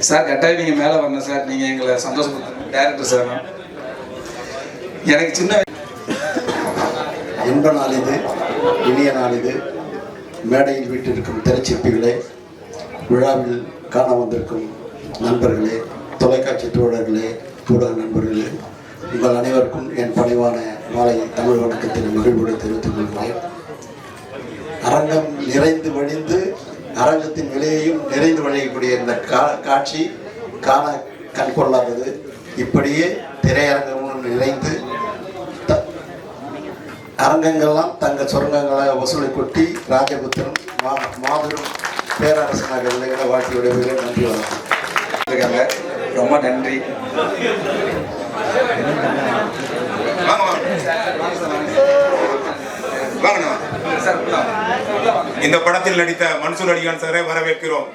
Sir கட்டாயம் நீங்கள் மேலே வரணும் சார். நீங்கள் எங்களை சந்தோஷப்படுத்த டேரக்டர் சார். எனக்கு சின்ன இன்ப நாள் இது, இனிய நாள் இது. மேடையில் வீட்டிற்கும் திரைச்சிற்பிகளே, விழாவில் காண வந்திருக்கும் நண்பர்களே, தொலைக்காட்சி தோழர்களே, ஊடக நண்பர்களே, உங்கள் அனைவருக்கும் என் பணிவான மாலை தமிழ் வணக்கத்தின் மகிழ்வுரை தெரிவித்துக் கொள்கிறேன். அரங்கம் நிறைந்து வழிந்து அரங்கத்தின் விலையையும் நிறைந்து வழியக்கூடிய இந்த காட்சி காண கண்கொள்ளாதது. இப்படியே திரையரங்கமும் நிறைந்து அரங்கங்கள்லாம் தங்க சுரங்கங்களாக வசூலை கொட்டி ராஜபுத்திரன் மாபெரும் பேரரசனாக விளைகிற வாழ்க்கை விடைபெறுகிறேன். நன்றி, வணக்கம். ரொம்ப நன்றி. இந்த படத்தில் நடித்த மன்சூர் அலிகான் சாரை வரவேற்கிறோம்.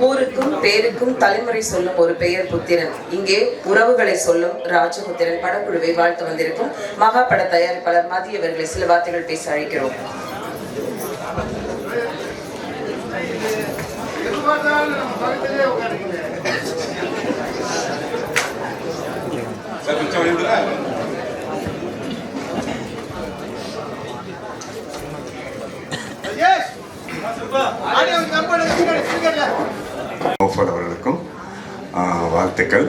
ஊருக்கும் பேருக்கும் தலைமுறை சொல்லும் ஒரு பெயர் புத்திரன். இங்கே உறவுகளை சொல்லும் ராஜபுத்திரன் படக்குழுவை வாழ்த்து வந்திருக்கும் மகா பட தயாரிப்பாளர் மதிய அவர்களை சில வார்த்தைகள் பேச அழைக்கிறோம். அவர்களுக்கும் வாழ்த்துக்கள்.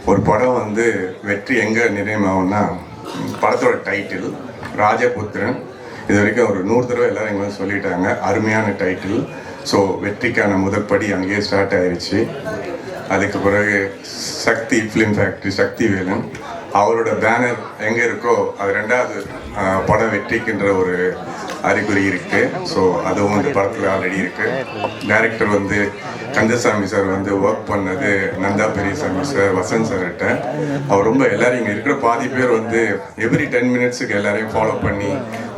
ஒரு படம் வந்து வெற்றி எங்கே நினைவாகும்னா, படத்தோட டைட்டில் ராஜபுத்திரன். இது வரைக்கும் ஒரு 100 தடவை எல்லாரும் எங்கே சொல்லிட்டாங்க. அருமையான டைட்டில். ஸோ வெற்றிக்கான முதற்படி அங்கேயே ஸ்டார்ட் ஆயிடுச்சு. அதுக்கு பிறகு சக்தி ஃபிலிம் ஃபேக்ட்ரி, சக்தி வேலன் அவரோட பேனர் எங்கே இருக்கோ அது 2வது படம் வெற்றிக்கின்ற ஒரு அறிகுறி இருக்குது. ஸோ அதுவும் இந்த படத்தில் ஆல்ரெடி இருக்குது. டைரக்டர் வந்து கந்தசாமி சார் வந்து ஒர்க் பண்ணது நந்தா பெரியசாமி சார், வசந்த் சார்கிட்ட. அவர் ரொம்ப எல்லாரும் இங்கே இருக்கிற பாதி பேர் வந்து எவ்ரி 10 மினிட்ஸுக்கு எல்லாரையும் ஃபாலோ பண்ணி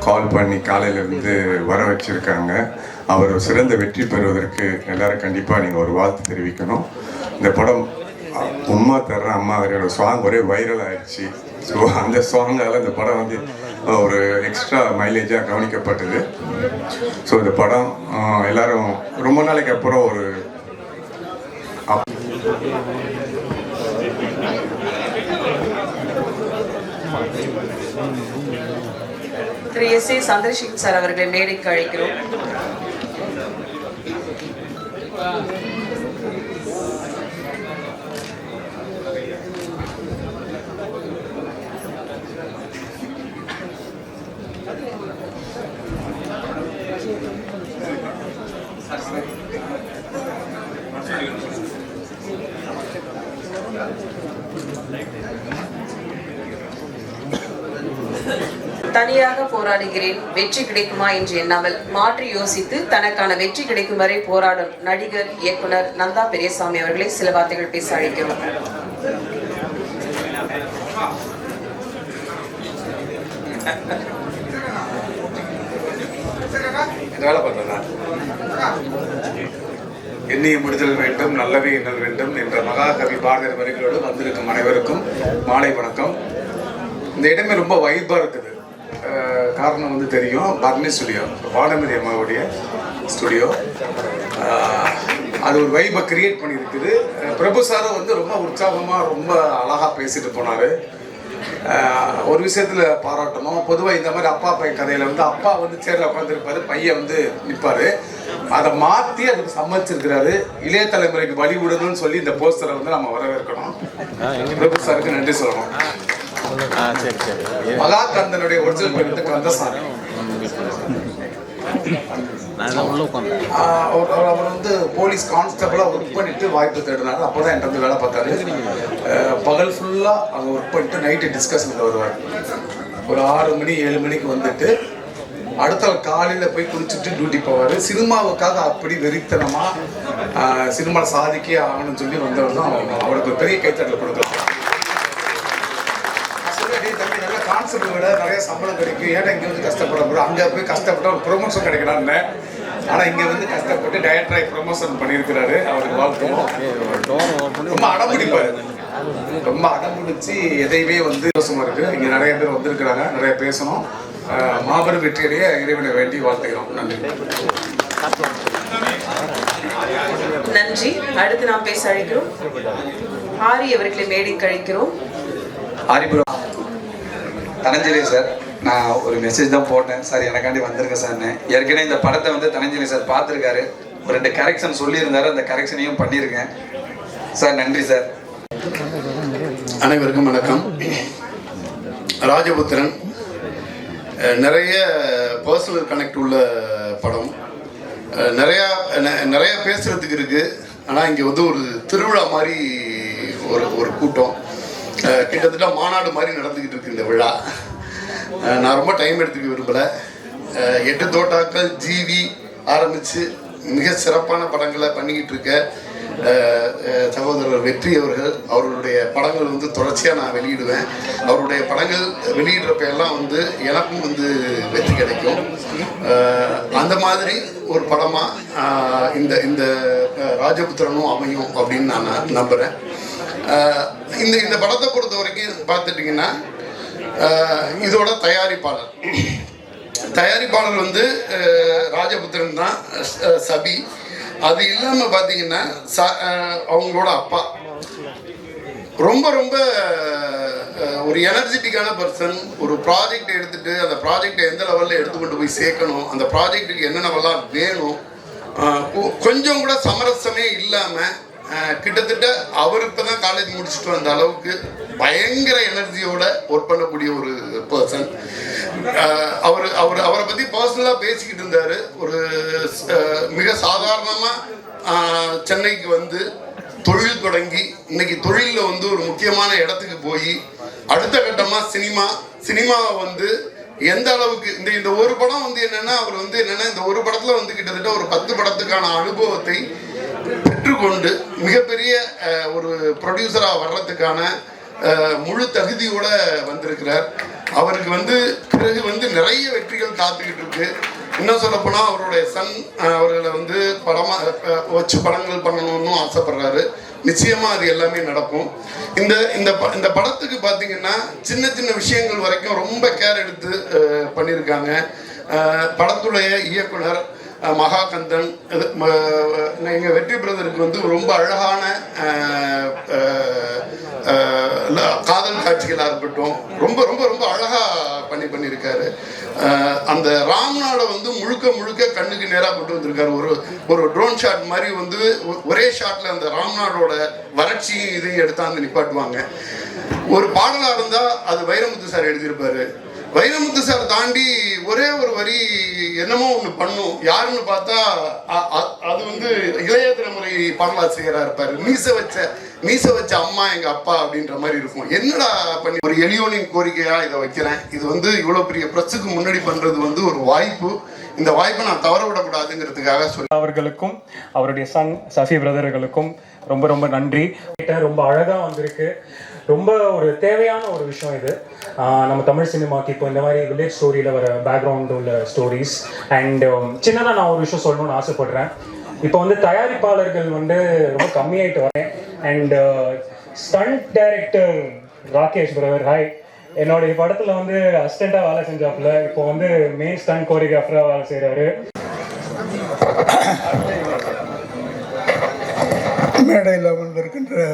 கால் பண்ணி காலையிலேருந்து வர வச்சுருக்காங்க. அவர் சிறந்த வெற்றி பெறுவதற்கு எல்லாரும் கண்டிப்பாக நீங்கள் ஒரு வாழ்த்து தெரிவிக்கணும். இந்த படம் உம்மா தர்ற அம்மா அவரோட சாங் ஒரே வைரல் ஆயிடுச்சு. ஸோ அந்த சாங்கால் இந்த படம் வந்து ஒரு எக்ஸ்ட்ரா மைலேஜாக கவனிக்கப்பட்டது. ஸோ இந்த படம் எல்லாரும் ரொம்ப நாளைக்கு அப்புறம் ஒரு திரு எஸ். ஏ. சந்திரசேகர் சார் அவர்களை மேடைக்கு அழைக்கிறோம். தனியாக போராடுகிறேன், வெற்றி கிடைக்குமா என்று எண்ணாமல் மாற்றி யோசித்து தனக்கான வெற்றி கிடைக்கும் வரை போராடும் நடிகர் இயக்குனர் நந்தா பெரியசாமி அவர்களை சில வார்த்தைகள் பேச அழைக்கிறோம். எண்ணிய முடிதல் வேண்டும், நல்லவே எண்ணல் வேண்டும் என்ற மகாகவி பாரதியார் வரிகளோடு வந்திருக்கும் அனைவருக்கும் மாலை வணக்கம். இந்த இடமே ரொம்ப வைப்பாக இருக்குது. காரணம் வந்து தெரியும், பர்னி ஸ்டுடியோ, வானமதி அம்மாவுடைய ஸ்டுடியோ. அது ஒரு வைப்பை கிரியேட் பண்ணியிருக்குது. பிரபு சாரும் வந்து ரொம்ப உற்சாகமாக ரொம்ப அழகாக பேசிட்டு போனார். ஒரு விஷயத்தில் பாராட்டணும். பொதுவாக இந்த மாதிரி அப்பா பையன் கதையில் வந்து அப்பா வந்து சேரில் உட்காந்துருப்பாரு, பையன் வந்து நிற்பார். அதை மாற்றி அதுக்கு சம்மதிச்சிருக்கிறாரு. இளைய தலைமுறைக்கு வழி விடணும்னு சொல்லி இந்த போஸ்டரை வந்து நம்ம வரவேற்கணும். பிரபு சாருக்கு நன்றி சொல்லணும். மகாகந்தனுடைய ஒரிஜினல் பேர் வந்து கந்தசாமி. அவர் வந்து போலீஸ் கான்ஸ்டபிளாக ஒர்க் பண்ணிட்டு வாய்ப்பு தேடினாரு. அப்போ தான் என்கிட்ட வந்து வேலை பார்த்தாரு. பகல் ஃபுல்லாக அங்கே ஒர்க் பண்ணிட்டு நைட்டு டிஸ்கஷனுக்கு வருவார். ஒரு 6 மணி 7 மணிக்கு வந்துட்டு அடுத்த காலையில் போய் குளிச்சுட்டு டியூட்டி போவார். சினிமாவுக்காக அப்படி வெறித்தனமாக சினிமாவில் சாதிக்கே ஆகணும்னு சொல்லி வந்தவர் தான். அவருக்கு ஒரு பெரிய கைத்தட்டல் கொடுக்கலாம். கான்செப்ட் விட நிறைய சம்பளம் கிடைக்கும், ஏன்னா இங்கே வந்து கஷ்டப்பட போகிறோம், அங்கே போய் கஷ்டப்பட்ட ஒரு ப்ரொமோஷன் கிடைக்கலான்னு ஆனால் இங்கே வந்து கஷ்டப்பட்டு டைரக்டராக ப்ரமோஷன் பண்ணியிருக்கிறாரு. அவருக்கு வாழ்த்துவோம். ரொம்ப அடம்பிடிப்பார், ரொம்ப அடம்பிடிச்சு எதையுமே வந்து யோசமாக இருக்குது. இங்கே நிறைய பேர் வந்திருக்கிறாங்க, நிறைய பேசணும். மாபெரும் வெற்றியடைய இறைவனை வேண்டி வாழ்த்துகிறோம். நன்றி. நன்றி. அடுத்து நாம் பேச அழைக்கிறோம் ஆரி அவர்களை மேடைக்கு அழைக்கிறோம். ஆரிபுரம் தனஞ்சலி சார், நான் ஒரு மெசேஜ் தான் போட்டேன் சார், எனக்காண்டி வந்திருக்க சார்னு. ஏற்கனவே இந்த படத்தை வந்து தனஞ்சலி சார் பார்த்துருக்காரு, ஒரு 2 கரெக்ஷன் சொல்லியிருந்தாரு, அந்த கரெக்ஷனையும் பண்ணியிருக்கேன் சார். நன்றி சார். அனைவருக்கும் வணக்கம். ராஜபுத்திரன் நிறைய பர்சனல் கனெக்ட் உள்ள படம், நிறையா பேசுகிறதுக்கு இருக்குது. ஆனால் இங்கே வந்து ஒரு திருவிழா மாதிரி ஒரு கூட்டம், கிட்டத்தட்ட மாநாடு மாதிரி நடந்துக்கிட்டு இருக்கு இந்த விழா. நான் ரொம்ப டைம் எடுத்துக்க விரும்பலை. 8 தோட்டாக்கள் ஜிவி ஆரம்பித்து மிக சிறப்பான படங்களை பண்ணிக்கிட்டு இருக்க சகோதரர் வெற்றி அவர்களுடைய படங்கள் வந்து தொடர்ச்சியாக நான் வெளியிடுவேன். அவருடைய படங்கள் வெளியிடுறப்ப எல்லாம் வந்து எனக்கும் வந்து வெற்றி கிடைக்கும். அந்த மாதிரி ஒரு படமாக இந்த ராஜபுத்திரனும் அமையும் அப்படின்னு நான் நம்புகிறேன். இந்த படத்தை பொறுத்த வரைக்கும் பார்த்துட்டிங்கன்னா, இதோட தயாரிப்பாளர் வந்து ராஜபுத்திரன் தான், சபி. அது இல்லாமல் பார்த்தீங்கன்னா அவங்களோட அப்பா ரொம்ப ரொம்ப ஒரு எனர்ஜெட்டிக்கான பர்சன். ஒரு ப்ராஜெக்ட் எடுத்துகிட்டு அந்த ப்ராஜெக்டை எந்த லெவலில் எடுத்துக்கொண்டு போய் சேர்க்கணும், அந்த ப்ராஜெக்ட்டுக்கு என்னென்னவெல்லாம் வேணும், கொஞ்சம் கூட சமரசமே இல்லாமல் கிட்டத்தட்ட அவர் இப்போ தான் காலேஜ் முடிச்சுட்டு வந்த அளவுக்கு பயங்கர எனர்ஜியோட ஒர்க் பண்ணக்கூடிய ஒரு பர்சன். அவரை பற்றி பர்சனலாக பேசிக்கிட்டு இருந்தார். ஒரு மிக சாதாரணமாக சென்னைக்கு வந்து தொழில் தொடங்கி இன்னைக்கு தொழிலில் வந்து ஒரு முக்கியமான இடத்துக்கு போய் அடுத்த கட்டமாக சினிமாவை வந்து எந்த அளவுக்கு இந்த ஒரு படம் வந்து என்னென்னா, அவர் வந்து என்னென்னா இந்த ஒரு படத்தில் வந்து கிட்டத்தட்ட ஒரு 10 படத்துக்கான அனுபவத்தை பெற்றுக்கொண்டு மிகப்பெரிய ஒரு ப்ரொடியூசராக வர்றதுக்கான முழு தகுதியோட வந்திருக்கிறார். அவருக்கு வந்து பிறகு வந்து நிறைய வெற்றிகள் காத்துக்கிட்டு இருக்கு. இன்னும் சொல்லப்போனால் அவருடைய சன் அவர்களை வந்து வச்சு படங்கள் பண்ணணும்னு ஆசைப்படுறாரு. நிச்சயமாக அது எல்லாமே நடக்கும். இந்த படத்துக்கு பார்த்தீங்கன்னா சின்ன சின்ன விஷயங்கள் வரைக்கும் ரொம்ப கேர் எடுத்து பண்ணியிருக்காங்க. படத்துடைய இயக்குனர் மகாகந்தன், எங்கள் வெற்றி பிரதருக்கு வந்து ரொம்ப அழகான காதல் காட்சிகளாக இருக்கட்டும் ரொம்ப ரொம்ப ரொம்ப அழகாக பண்ணியிருக்காரு. அந்த ராம்நாடை வந்து முழுக்க கண்ணுக்கு நேராக கொண்டு வந்திருக்காரு. ஒரு ட்ரோன் ஷாட் மாதிரி வந்து ஒரே ஷாட்டில் அந்த ராம்நாடோட வறட்சியும் இதையும் எடுத்தாந்து நிப்பாட்டுவாங்க. ஒரு பாடலாக இருந்தால் அது வைரமுத்து சார் எழுதியிருப்பாரு. வைரமுத்து சார் தாண்டி ஒரே ஒரு வரி என்னமோ ஒன்று பண்ணும், யாருன்னு பார்த்தா அது வந்து இளைய தலைமுறை பாடலாசிரியராக இருப்பார். மீச வச்ச அம்மா எங்கள் அப்பா அப்படின்ற மாதிரி இருக்கும். என்னடா பண்ணி ஒரு எளியோனின் கோரிக்கையாக இதை வைக்கிறேன். இது வந்து இவ்வளோ பெரிய ப்ரெஸ்ஸுக்கு முன்னாடி பண்ணுறது வந்து ஒரு வாய்ப்பு. இந்த வாய்ப்பை நான் தவற விடக்கூடாதுங்கிறதுக்காக சொல்லி அவர்களுக்கும் அவருடைய சன் சசி பிரதர்களுக்கும் ரொம்ப ரொம்ப நன்றி. ரொம்ப அழகாக வந்திருக்கு. ரொம்ப ஒரு தேவையான ஒரு விஷயம் இது நம்ம தமிழ் சினிமாவுக்கு. இப்போ இந்த மாதிரி வில்லேஜ் ஸ்டோரியில் வர பேக்ரவுண்ட் உள்ள ஸ்டோரிஸ். அண்ட் சின்னதாக நான் ஒரு விஷயம் சொல்லணும்னு ஆசைப்படுறேன். இப்போ வந்து தயாரிப்பாளர்கள் வந்து ரொம்ப கம்மியாயிட்டு வரேன். And stunt director Rakesh brother, hi. என்னுடைய படத்தில் வந்து அசிஸ்டண்ட்டாக வேலை செஞ்சாப்புல, இப்போ வந்து மெயின் ஸ்டண்ட் கோரியோகிராஃபராக வேலை செய்கிறாரு. மேடையில் வந்திருக்கின்ற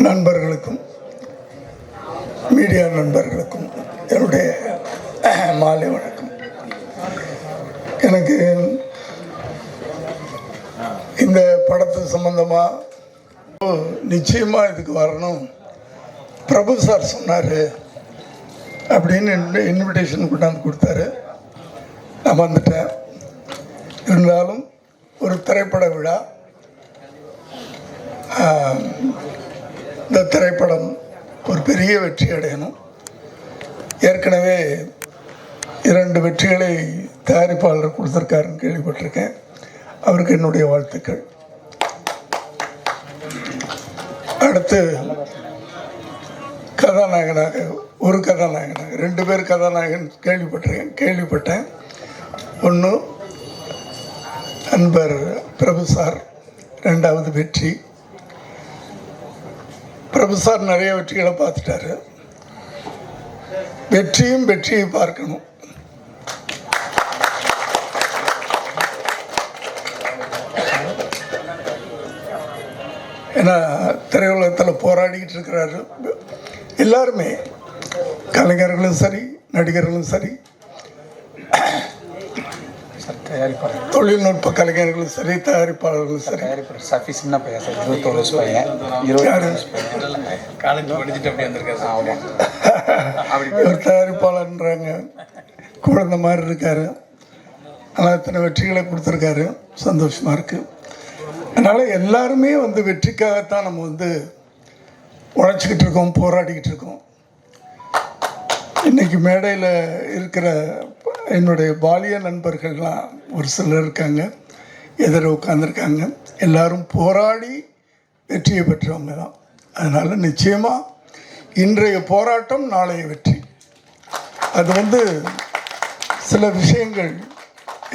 நண்பர்களுக்கும் மீடியா நண்பர்களுக்கும் என்னுடைய மாலை வணக்கம். எனக்கு இந்த படத்து சம்பந்தமாக நிச்சயமாக இதுக்கு வரணும் பிரபு சார் சொன்னார் அப்படின்னு இன்விடேஷன் கொண்டாந்து கொடுத்தாரு. நான் வந்துட்டேன். இருந்தாலும் ஒரு திரைப்பட விழா, இந்த திரைப்படம் ஒரு பெரிய வெற்றி அடையணும். ஏற்கனவே 2 வெற்றிகளை தயாரிப்பாளர் கொடுத்துருக்காருன்னு கேள்விப்பட்டிருக்கேன். அவருக்கு என்னுடைய வாழ்த்துக்கள். அடுத்து கதாநாயகனாக ஒரு கதாநாயகனாக 2 பேர் கதாநாயகன் கேள்விப்பட்டேன். ஒன்று நண்பர் பிரபு சார் 2வது வெற்றி. பிரபு சார் நிறைய வெற்றிகளை பார்த்துட்டாரு. வெற்றியை பார்க்கணும். ஏன்னா திரையுலகத்தில் போராடிக்கிட்டு இருக்கிறாரு. எல்லாருமே, கலைஞர்களும் சரி, நடிகர்களும் சரி, தொழில்நுட்ப கலைஞர்களும் சரி, தயாரிப்பாளர்களும் சரி. சஃபி சின்ன பையன் சார், 21 வயசு பையன், 20 வயசு பையன், காலேஜ் படிச்சுட்டு அப்படி வந்திருக்காரு. ஆமாம், ஒரு தயாரிப்பாளர்ன்றாங்க, குழந்தை மாதிரி இருக்காரு. ஆனால் இத்தனை வெற்றிகளை கொடுத்துருக்காரு, சந்தோஷமாக இருக்குது. அதனால் எல்லாருமே வந்து வெற்றிக்காகத்தான் நம்ம வந்து உழைச்சிக்கிட்டு இருக்கோம், போராடிக்கிட்டு இருக்கோம். இன்றைக்கி மேடையில் இருக்கிற என்னுடைய பாலிய நண்பர்கள்லாம் ஒரு சிலர் இருக்காங்க, எதிர உட்காந்துருக்காங்க. எல்லாரும் போராடி வெற்றியை பெற்றவங்க தான். அதனால் நிச்சயமாக இன்றைய போராட்டம் நாளைய வெற்றி. அது வந்து சில விஷயங்கள்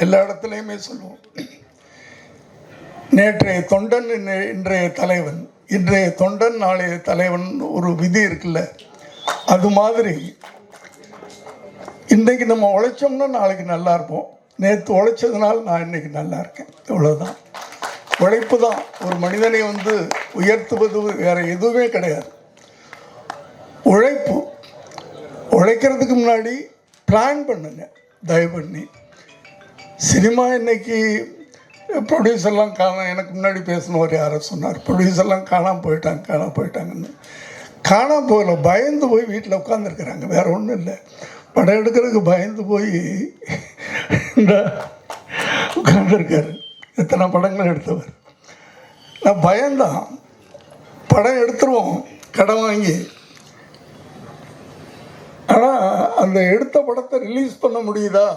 எல்லா இடத்துலையுமே சொல்லுவோம். நேற்றைய தொண்டன் இன்றைய தலைவன், இன்றைய தொண்டன் நாளைய தலைவன் ஒரு விதி இருக்குல்ல, அது மாதிரி இன்றைக்கி நம்ம உழைச்சோம்னா நாளைக்கு நல்லா இருப்போம். நேற்று உழைச்சதுனால நான் இன்றைக்கி நல்லா இருக்கேன். இவ்வளோதான். உழைப்பு தான் ஒரு மனிதனை வந்து உயர்த்துவது, வேறு எதுவுமே கிடையாது. உழைப்பு. உழைக்கிறதுக்கு முன்னாடி பிளான் பண்ணுங்க தயவு பண்ணி. சினிமா இன்னைக்கு ப்ரொடியூசர்லாம் எனக்கு முன்னாடி பேசினவர் யாரை சொன்னார், ப்ரொடியூசர்லாம் காணாமல் போயிட்டாங்கன்னு. காணாமல் போகல, பயந்து போய் வீட்டில் உட்காந்துருக்குறாங்க, வேறு ஒன்றும் இல்லை. படம் எடுக்கிறதுக்கு பயந்து போய் இந்த உட்காந்துருக்காரு. எத்தனை படங்கள் எடுத்தவர். நான் பயந்தான். படம் எடுத்துருவோம் கடன் வாங்கி, ஆனால் அந்த எடுத்த படத்தை ரிலீஸ் பண்ண முடியுதா,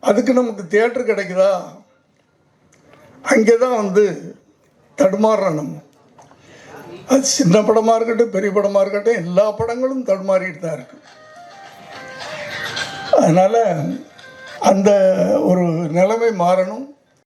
அதுக்கு நமக்கு தியேட்டர் கிடைக்குதா, அங்கே தான் வந்து தடுமாறுறோம் நம்ம. அது சின்ன படமாக இருக்கட்டும், பெரிய படமாக இருக்கட்டும், எல்லா படங்களும் தடுமாறிட்டு தான் இருக்கு. அதனால் அந்த ஒரு நிலைமை மாறணும்.